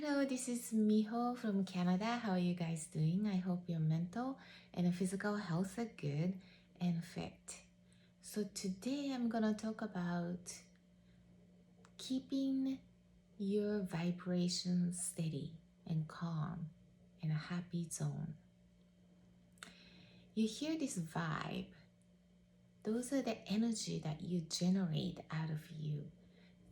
Hello, this is Miho from Canada. How are you guys doing? I hope your mental and physical health are good and fit. So today I'm gonna talk about keeping your vibration steady and calm in a happy zone. You hear this vibe. Those are the energy that you generate out of you.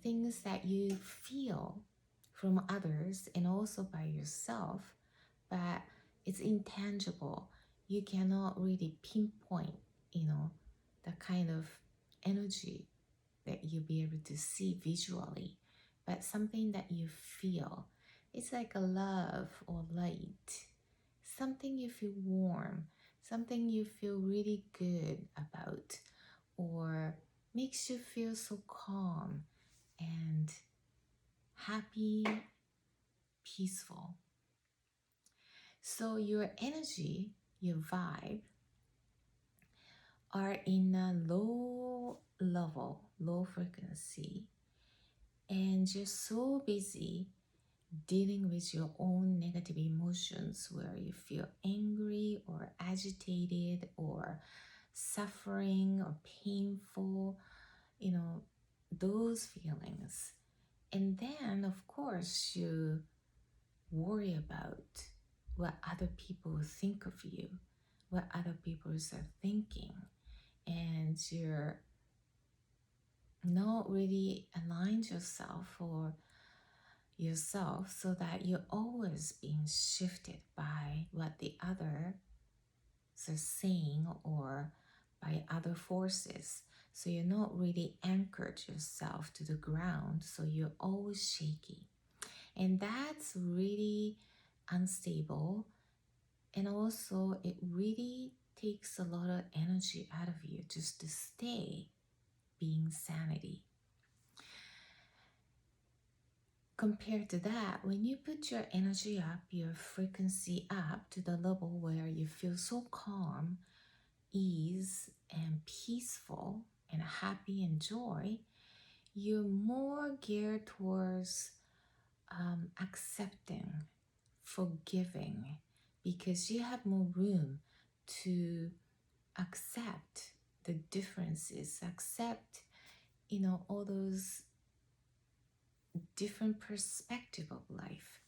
Things that you feel from others and also by yourself, but it's intangible. You cannot really pinpoint, the kind of energy that you'll be able to see visually, but something that you feel. It's like a love or light, something you feel warm, something you feel really good about, or makes you feel so calm and happy, peaceful. So your energy, your vibe, are in a low level, low frequency, and you're so busy dealing with your own negative emotions where you feel angry or agitated or suffering or painful, those feelings. And then, of course, you worry about what other people think of you, what other people are thinking, and you're not really aligned yourself so that you're always being shifted by what the others are saying or by other forces. So you're not really anchored yourself to the ground, so you're always shaky. And that's really unstable. And also, it really takes a lot of energy out of you just to stay being sanity. Compared to that, when you put your energy up, your frequency up to the level where you feel so calm, ease, and peaceful, and happy and joy, you're more geared towards accepting, forgiving, because you have more room to accept the differences, accept, all those different perspective of life,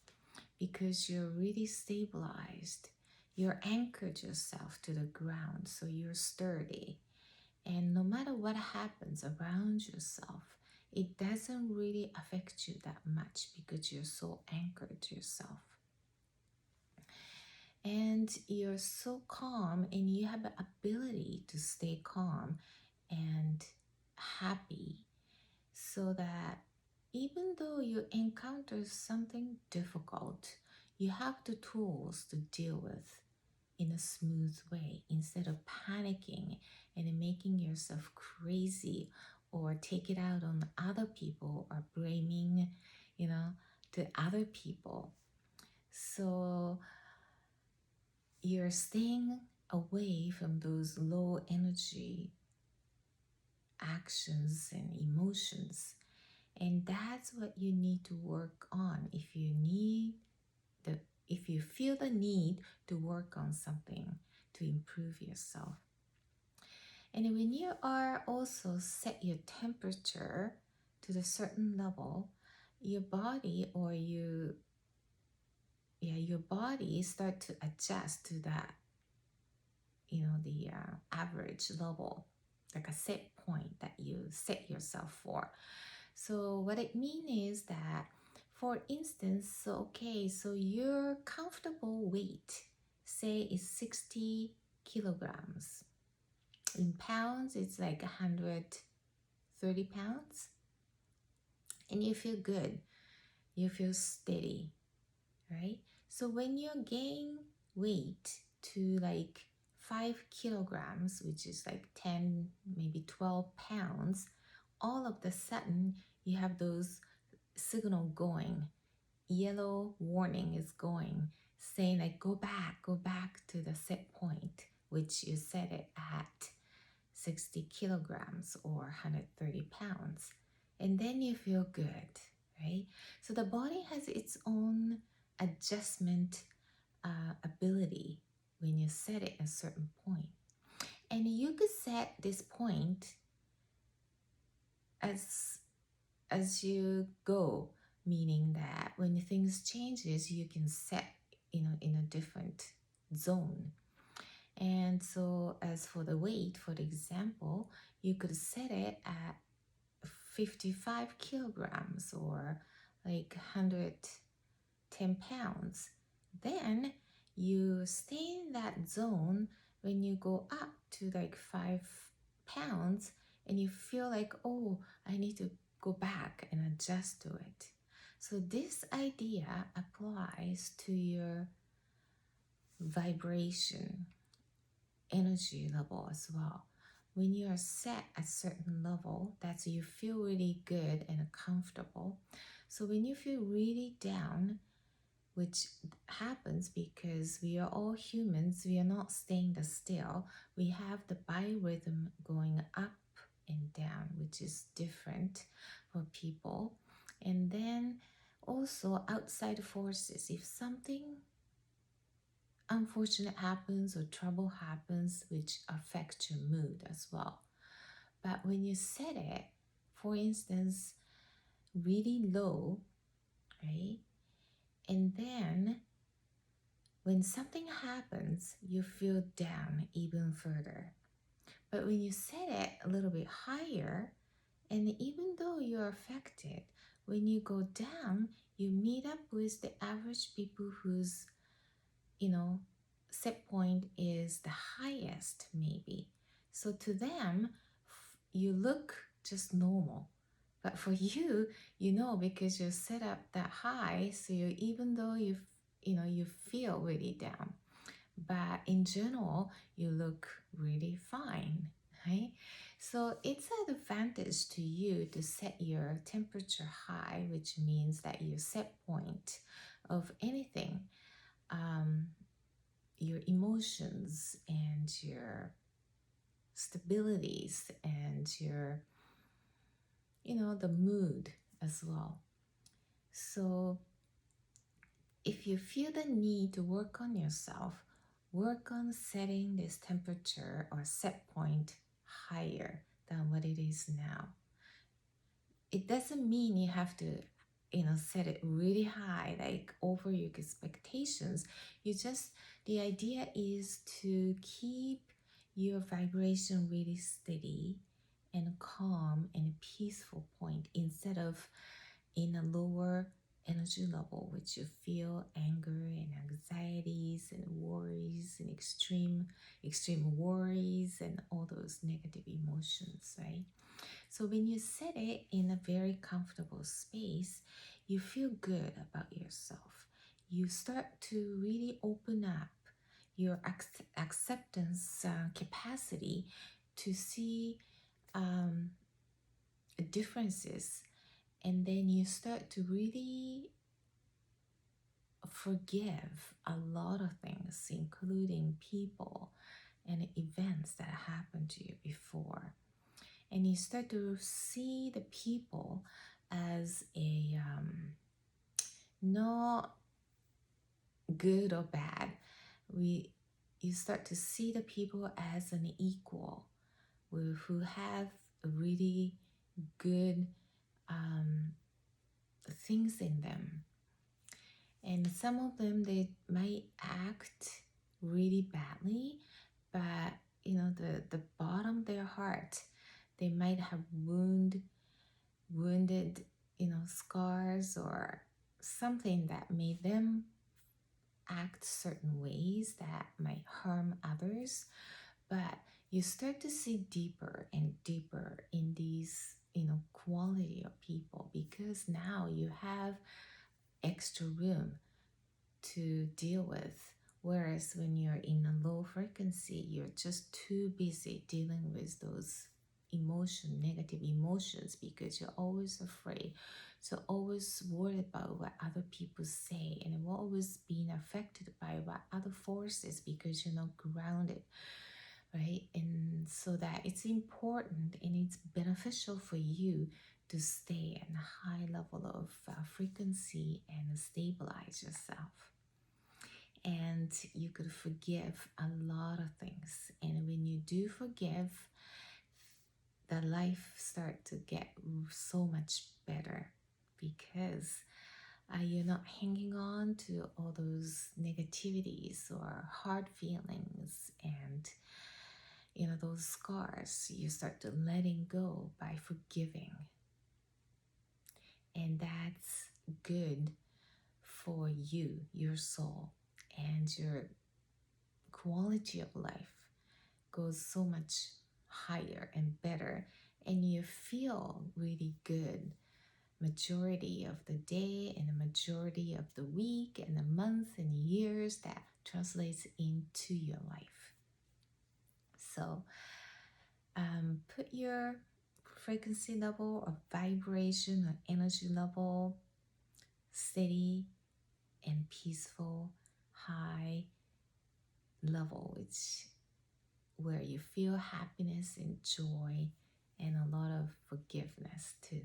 because you're really stabilized. You're anchored yourself to the ground, so you're sturdy. And no matter what happens around yourself, it doesn't really affect you that much because you're so anchored to yourself. And you're so calm and you have the ability to stay calm and happy, so that even though you encounter something difficult, you have the tools to deal with in a smooth way instead of panicking and making yourself crazy or take it out on other people or blaming, to other people. So you're staying away from those low energy actions and emotions. And that's what you need to work on if you feel the need to work on something to improve yourself. And when you are also set your temperature to the certain level, your body start to adjust to that, the average level, like a set point that you set yourself for. So what it means is that, for instance, so your comfortable weight, say, is 60 kilograms. In pounds, it's like 130 pounds. And you feel good. You feel steady, right? So when you gain weight to like 5 kilograms, which is like 10, maybe 12 pounds, all of a sudden you have those signal going. Yellow warning is going, saying like, go back to the set point, which you set it at 60 kilograms or 130 pounds. And then you feel good, right? So the body has its own adjustment ability when you set it at a certain point. And you could set this point as you go, meaning that when things changes, you can set, in a different zone. And so as for the weight, for the example, you could set it at 55 kilograms or like 110 pounds. Then you stay in that zone when you go up to like 5 pounds and you feel like, oh, I need to go back and adjust to it. So this idea applies to your vibration energy level as well. When you are set at a certain level, that's you feel really good and comfortable. So when you feel really down, which happens because we are all humans, we are not staying still. We have the biorhythm going up and down, which is different for people. And then also outside forces, if something unfortunate happens or trouble happens, which affects your mood as well. But when you set it, for instance, really low, right? And then when something happens, you feel down even further. But when you set it a little bit higher, and even though you're affected, when you go down, you meet up with the average people whose, set point is the highest maybe. So to them, you look just normal. But for you, because you're set up that high, so even though you feel really down, but in general, you look really fine, right? So it's an advantage to you to set your temperature high, which means that your set point of anything, your emotions and your stabilities and your, the mood as well. So if you feel the need to work on yourself, work on setting this temperature or set point higher than what it is now. It doesn't mean you have to, set it really high, like over your expectations. The idea is to keep your vibration really steady and calm and peaceful point instead of in a lower energy level, which you feel anger and anxieties and worries and extreme worries and all those negative emotions, right? So when you set it in a very comfortable space, you feel good about yourself. You start to really open up your acceptance capacity to see differences, and then you start to really forgive a lot of things, including people and events that happened to you before. And you start to see the people as a not good or bad. You start to see the people as an equal who have really good things in them. And some of them, they might act really badly, but the bottom of their heart, they might have wounded scars or something that made them act certain ways that might harm others. But you start to see deeper and deeper in these quality of people, because now you have extra room to deal with. Whereas when you're in a low frequency, you're just too busy dealing with those negative emotions, because you're always afraid. So always worried about what other people say, and you're always being affected by what other forces, because you're not grounded, right? And so that it's important and it's beneficial for you to stay at a high level of frequency and stabilize yourself. And you could forgive a lot of things. And when you do forgive, the life start to get so much better because you're not hanging on to all those negativities or hard feelings and those scars. You start to letting go by forgiving, and that's good for you, your soul, and your quality of life goes so much higher and better, and you feel really good majority of the day and the majority of the week and the month and years that translates into your life. So put your frequency level or vibration or energy level steady and peaceful, high level, which where you feel happiness and joy and a lot of forgiveness too.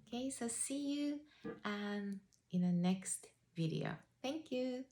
Okay, so see you in the next video. Thank you.